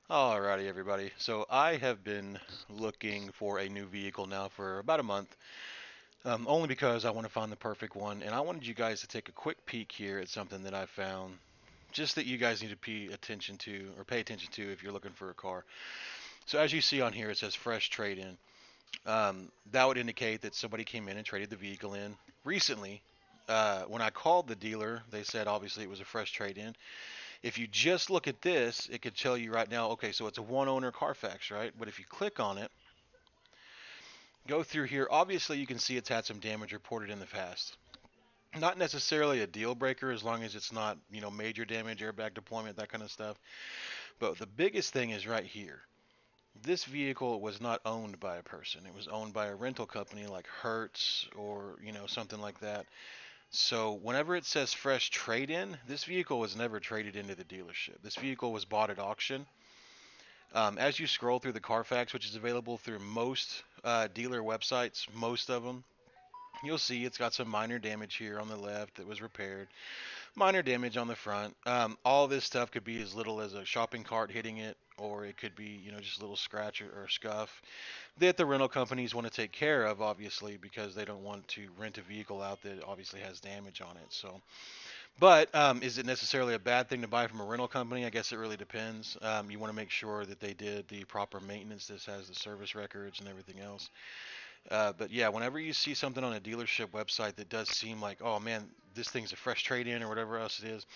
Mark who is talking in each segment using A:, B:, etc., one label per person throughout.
A: Alrighty, everybody. So I have been looking for a new vehicle now for about a month, only because I want to find the perfect one, and I wanted you guys to take a quick peek here at something that I found, just that you guys need to pay attention to if you're looking for a car. So as you see on here, it says fresh trade-in. That would indicate that somebody came in and traded the vehicle in recently. When I called the dealer, they said obviously it was a fresh trade-in. If you just look at this, it could tell you right now, okay, so it's a one owner Carfax, right? But if you click on it, go through here, obviously you can see it's had some damage reported in the past. Not necessarily a deal breaker as long as it's not, major damage, airbag deployment, that kind of stuff. But the biggest thing is right here. This vehicle was not owned by a person. It was owned by a rental company like Hertz or, something like that. So whenever it says fresh trade-in, this vehicle was never traded into the dealership. This vehicle was bought at auction. As you scroll through the Carfax, which is available through most dealer websites, most of them, you'll see it's got some minor damage here on the left that was repaired, minor damage on the front. All this stuff could be as little as a shopping cart hitting it, or it could be, just a little scratch or scuff that the rental companies want to take care of, obviously, because they don't want to rent a vehicle out that obviously has damage on it. So but is it necessarily a bad thing to buy from a rental company? I guess it really depends. You want to make sure that they did the proper maintenance. This has the service records and everything else. But yeah, whenever you see something on a dealership website that does seem like, oh man, this thing's a fresh trade-in or whatever else it is,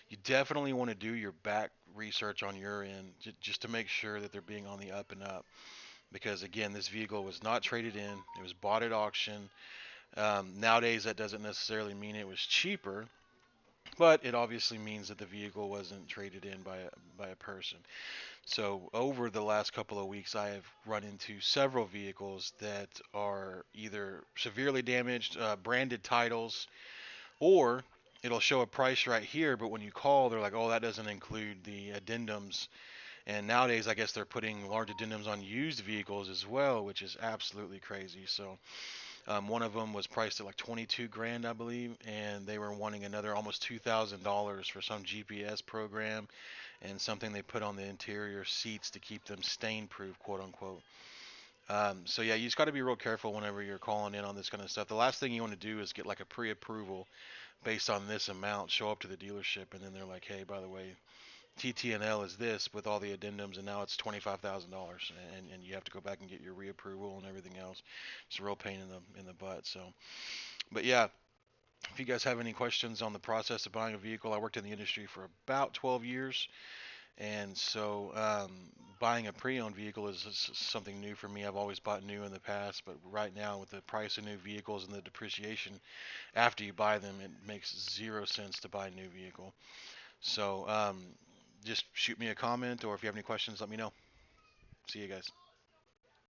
A: you definitely want to do your back research on your end just to make sure that they're being on the up and up. Because again, this vehicle was not traded in; it was bought at auction. Nowadays, that doesn't necessarily mean it was cheaper, but it obviously means that the vehicle wasn't traded in by a person. So over the last couple of weeks, I have run into several vehicles that are either severely damaged, branded titles, or it'll show a price right here, but when you call, they're like, "Oh, that doesn't include the addendums." And nowadays, I guess they're putting large addendums on used vehicles as well, which is absolutely crazy. So one of them was priced at like 22 grand, I believe, and they were wanting another almost $2,000 for some GPS program and something they put on the interior seats to keep them stain proof, quote unquote. So yeah, you just got to be real careful whenever you're calling in on this kind of stuff. The last thing you want to do is get like a pre-approval based on this amount, show up to the dealership, and then they're like, hey, by the way, TTNL is this with all the addendums, and now it's $25,000, and you have to go back and get your reapproval and everything else. It's a real pain in the butt. So, but yeah, if you guys have any questions on the process of buying a vehicle, I worked in the industry for about 12 years, and so buying a pre-owned vehicle is something new for me. I've always bought new in the past, but right now with the price of new vehicles and the depreciation after you buy them, it makes zero sense to buy a new vehicle. So just shoot me a comment, or if you have any questions, let me know. See you guys.